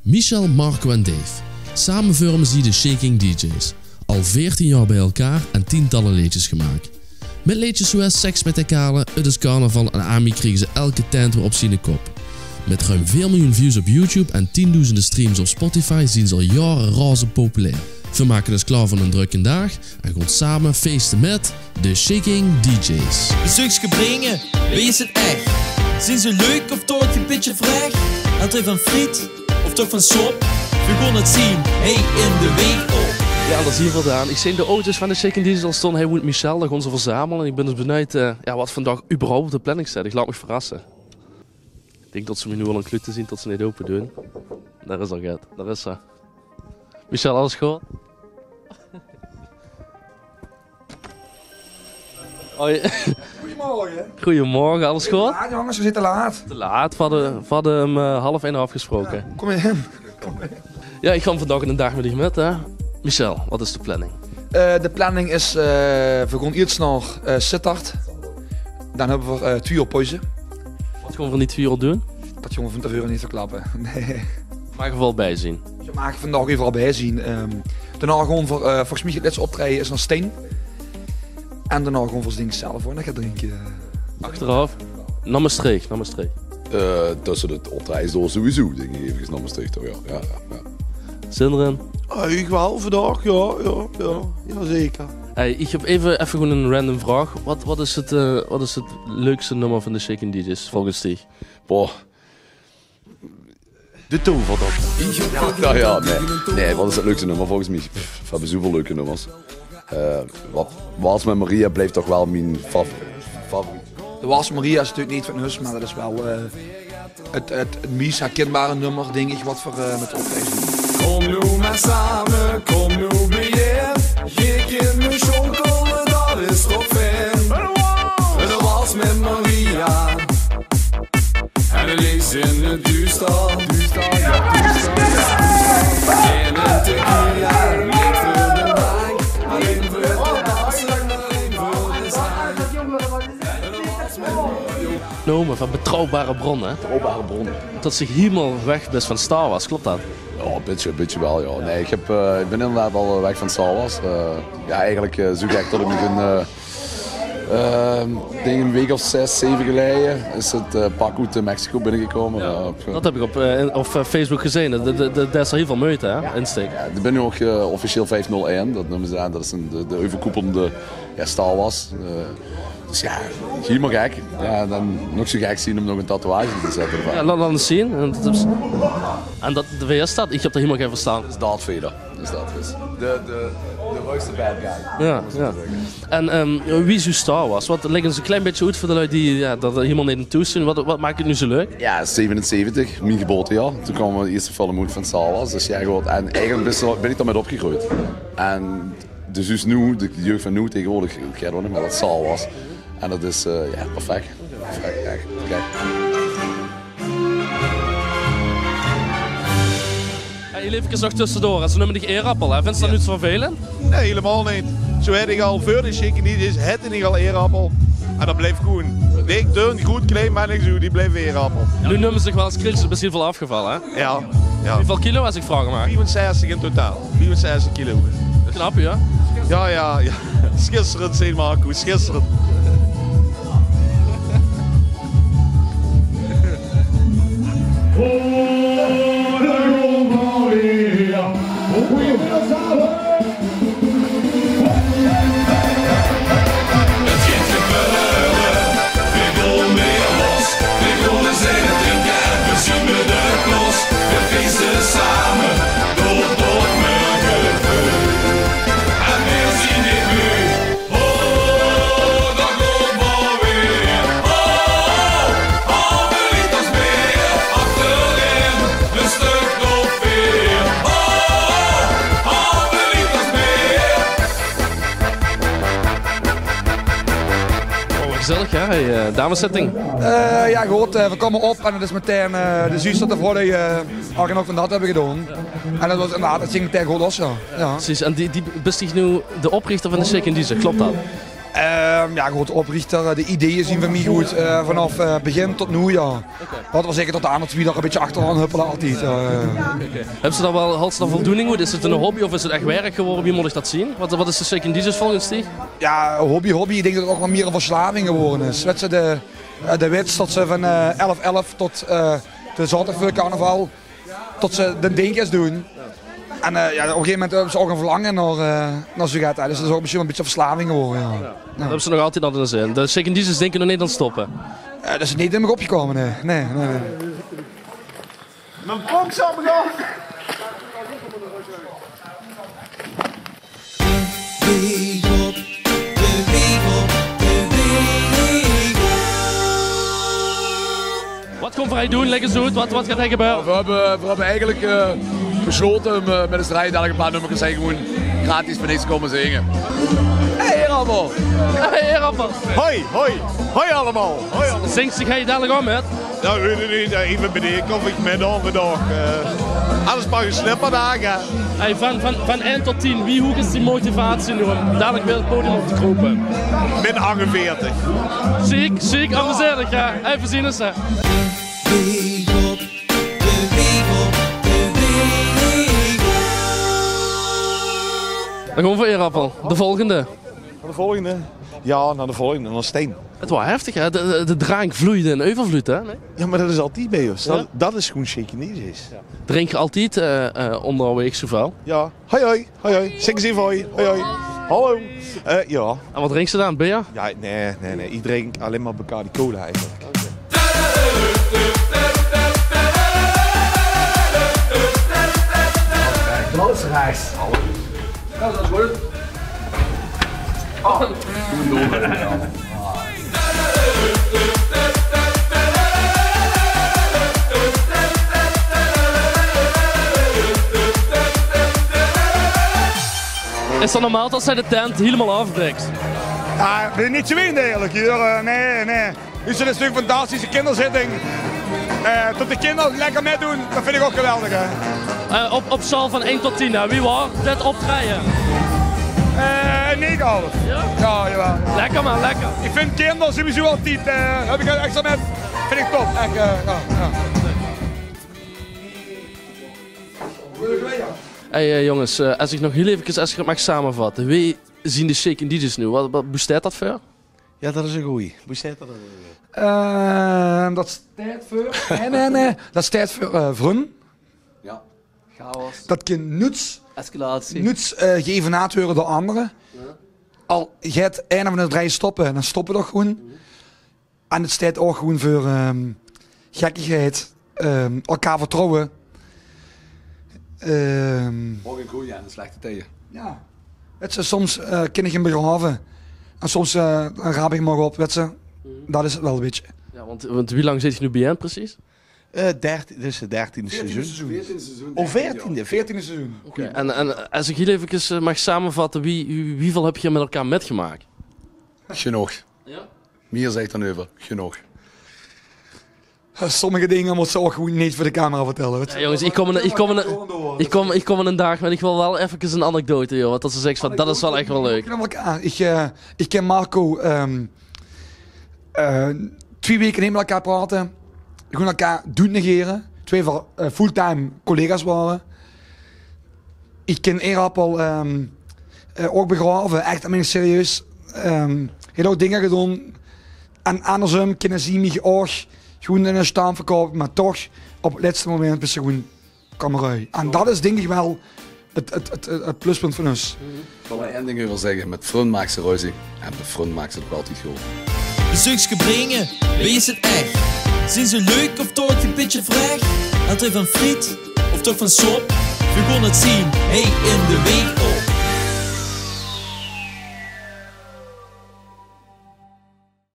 Michel, Marco en Dave. Samen vormen ze de Shaking DJ's. Al 14 jaar bij elkaar en tientallen liedjes gemaakt. Met liedjes zoals Seks met de Kale, Het is Carnaval en Ami kriegen ze elke tent weer op zijn kop. Met ruim 4 miljoen views op YouTube en tienduizenden streams op Spotify zien ze al jaren razend populair. We maken dus klaar voor een drukke dag en gaan samen feesten met de Shaking DJ's. Bezoekje brengen, wie is het echt? Zijn ze leuk of toch een beetje vrij? Houdt hij van friet of toch van sop? We gaan het zien, hey in de winkel. Ja, dat is hier vandaan. Ik zie de auto's van de Shaking DJ's al stonden. Hij woont Michel, daar gaan ze verzamelen. En ik ben dus benieuwd wat vandaag überhaupt op de planning staat. Ik laat me verrassen. Ik denk dat ze me nu wel een clue te zien tot ze niet open doen. Daar is al gaat, daar is ze. Michel, alles goed? Hoi. Goedemorgen. Goedemorgen, alles goed? Ja, jongens, we zitten laat. Te laat, we hadden hem 12:30 afgesproken. Ja, kom in. Ja, ik ga hem vandaag een dag met je met, hè. Michel, wat is de planning? De planning is, we gaan eerst naar Sittard. Dan hebben we 2 uur pauze. Wat gaan we niet 4 uur doen? Dat jongen van tevoren niet verklappen. Nee. Mag er wel bij zien. We maken vandaag even al bijzien. Daarna gewoon voor, volgens mij het laatste optreden is naar Steen. En daarna gewoon voor Zink zelf hoor, dan gaat drinken. Achteraf, naar Maastricht. Tussen het optreden door sowieso, denk ik even naar Maastricht toch, ja. Zin erin? Ik wel vandaag, ja, zeker. Hey, ik heb even gewoon een random vraag. Wat is het leukste nummer van de Shaking DJ's volgens dich? Boah. De toverdop. Ja, nee, wat is het leukste nummer volgens mij? We hebben zoveel leuke nummers. Wals met Maria blijft toch wel mijn favoriet. De Wals Maria is natuurlijk niet van huis, maar dat is wel het meest herkenbare nummer, denk ik, wat we met de optreden doen. Kom nu maar samen, kom nu beheer. Je kent me schonkelen, dat is toch fijn. De Wals met Maria. En de links in het duister. En een tequila, niet voor de wijn. Alleen voor de dansen, alleen voor de zang. Nomen van betrouwbare bronnen. Betrouwbare bronnen. Dat zich helemaal weg best van Star Wars, klopt dat? Ja, een beetje wel, ja. Nee, ik ben inderdaad al weg van Star Wars. Ja, eigenlijk zoek ik tot ik een week of 6, 7 geleden is het pak uit Mexico binnengekomen. Ja, dat heb ik op Facebook gezien. Dat is er heel veel moeite, hè? Insteek. Ja, ik ben nu ook officieel 501, dat noemen ze aan. Dat is de overkoepelende Star Wars. Dus ja, helemaal gek. Ja, dan nog zo gek zien om nog een tatoeage te zetten. Ja, laat eens zien. En dat, wie is dat? Ik heb er helemaal geen verstaan. Dat is Darth Vader. Dus dat is de ruigste bad guy. Ja. En wie is uw Star Wars? Wat leggen ze een klein beetje uit voor de lui die dat er helemaal niet naartoe zien? Wat maakt het nu zo leuk? Ja, 77, mijn geboortejaar. Toen kwam de eerste film uit van Star Wars. Dus ja, gewoon, en eigenlijk ben ik daarmee opgegroeid. En dus nu, de jeugd van nu tegenwoordig, gaat ook nog met dat Star Wars. En dat is perfect. Perfect, echt. Kijk. Hey, even nog tussendoor. Dat is een nummer die eerappel, hè? Vind je dat nu te vervelend? Nee, helemaal niet. Zo had ik al voor de Shaking DJ's, het ik al eerappel. En dat bleef groen. Dik, dun, goed, klein, maar niks zo, die bleef eerappel. Ja. Nu noemen ze zich wel eens krilltjes, misschien veel afgevallen, hè? Ja. Hoeveel kilo als ik vragen mag? 64 in totaal. 64 kilo. Knap, ja? Ja. Schitterend, zei Marco, schitterend. Gezellig, ja. Hey, dameszitting. Ja, goed. We komen op en het is meteen de zuster ervoor die ook van dat hebben gedaan. En dat was inderdaad, het ging meteen goed los, ja. Precies, en die best nu de oprichter van de Shaking DJ's, klopt dat? Ja, goed, oprichter, de ideeën zien van mij goed vanaf begin tot nu, ja. Wat we zeggen tot aan het weer een beetje achteraan huppelen altijd. Hebben ze daar voldoening uit? Is het een hobby of is het echt werk geworden? Wie moet ik dat zien? Wat is de Shaken DJ's volgens die? Ja, hobby. Ik denk dat het ook wel meer een verslaving geworden is. Weet je, de wits tot ze van 11-11 tot de zaterdag voor carnaval, tot ze de dingetjes doen. En ja, op een gegeven moment hebben ze ook een verlangen naar Zugata. Dus dat is ook misschien een beetje verslaving geworden. Ja. Dat hebben ze nog altijd al in de zin. De Shaken DJ's denken nog niet aan stoppen. Dat is niet in me opgekomen, nee. Nee. Mijn pomp zal begaan. Wat komt hij doen? Leg eens uit. Wat gaat hij gebeuren? We hebben eigenlijk besloten om met de strijd dadelijk een paar nummers zijn gewoon gratis voor niks te komen zingen. Hey allemaal! Hey Rampel! Hoi allemaal! Zingt zich hij dadelijk om, hè? Nou, weet ik niet. Even beneden of ik met overdag. Alles mag je slippen dagen. Hey, van 1 tot 10, wie hoog is die motivatie nu om dadelijk weer het podium op te kropen? Min 48. Ziek, amuseerlijk, ja. Even zien eens, hè. Dan gaan we voor Eerappel. De volgende. Naar de volgende? Ja, naar de volgende. Naar Steen. Het was heftig, hè? De drank vloeide en overvloeit, hè? Nee? Ja, maar dat is altijd bij ons. Ja? Dat is gewoon Shakinese. Ja. Drink je altijd onderweeg zoveel? Ja. Hoi. Zeg eens even hoi. Hallo. Ja. En wat drink ze dan? Bier? Ja, nee. Iedereen alleen maar Bacardi Cola eigenlijk. Dat is rechts. Ja, dat is goed. Is dat normaal dat zij de tent helemaal afdekt? Ja, ik ben niet zo in eigenlijk hier. Nee. Dus het is natuurlijk een fantastische kinderzitting. Tot de kinderen lekker meedoen, dat vind ik ook geweldig. Hè. Op schaal van 1 tot 10, hè? Wie was dit optreden? 9,5. Ja? Ja, jawel. Lekker man, lekker. Ik vind kinderen sowieso altijd, heb ik extra met, vind ik top. Echt, ja. Hey jongens, als ik nog heel even mag samenvatten. Wie zien de Shaken DJ's nu? Wat bestaat dat voor? Ja, dat is een goeie. Hoe staat dat? Dat staat voor... Nee. Dat staat voor Vrun. Ja. Chaos. Dat kan nuts Escalatie. geëvenaard worden door anderen. Ja. Al gaat een van de drie stoppen, dan stoppen we toch gewoon. En het staat ook gewoon voor gekkigheid, elkaar vertrouwen. Ook een goeie en een slechte tegen. Ja. Weet je, soms kan ik hem begraven. En soms dan raap ik hem maar op, weet je. Dat is het wel een beetje. Ja, want wie lang zit je nu bij hen precies? Dit is het 13e seizoen. 14e seizoen. Oh, 14e. 14e seizoen. Okay. En als ik hier even mag samenvatten, wieveel heb je met elkaar metgemaakt? Genoeg. Ja? Meer zegt dan over. Genoeg. Sommige dingen moet ze ook gewoon niet voor de camera vertellen. Weet je. Ja, jongens, ik kom in een dag, maar ik wil wel even een anekdote, joh. Want dat ze zegt van, dat is wel echt wel leuk. Ik ken Marco 2 weken niet met elkaar praten. Gewoon elkaar doen negeren. 2 fulltime collega's waren. Ik ken Eerappel ook begraven. Echt, ik serieus. Heel ook dingen gedaan. En andersom kunnen ze mij ook gewoon in een staan verkopen. Maar toch, op het laatste moment is ze gewoon kamerui. En dat is denk ik wel het pluspunt van ons. Ik wil maar één ding over zeggen. Met Frun maakt ze ruzie. En met Frun maakt ze het ook altijd goed. Bezoekje brengen, wees het echt. Zijn ze leuk of toch een beetje vrij? Houdt hij van friet of toch van sop? We gaan het zien, hey in de week.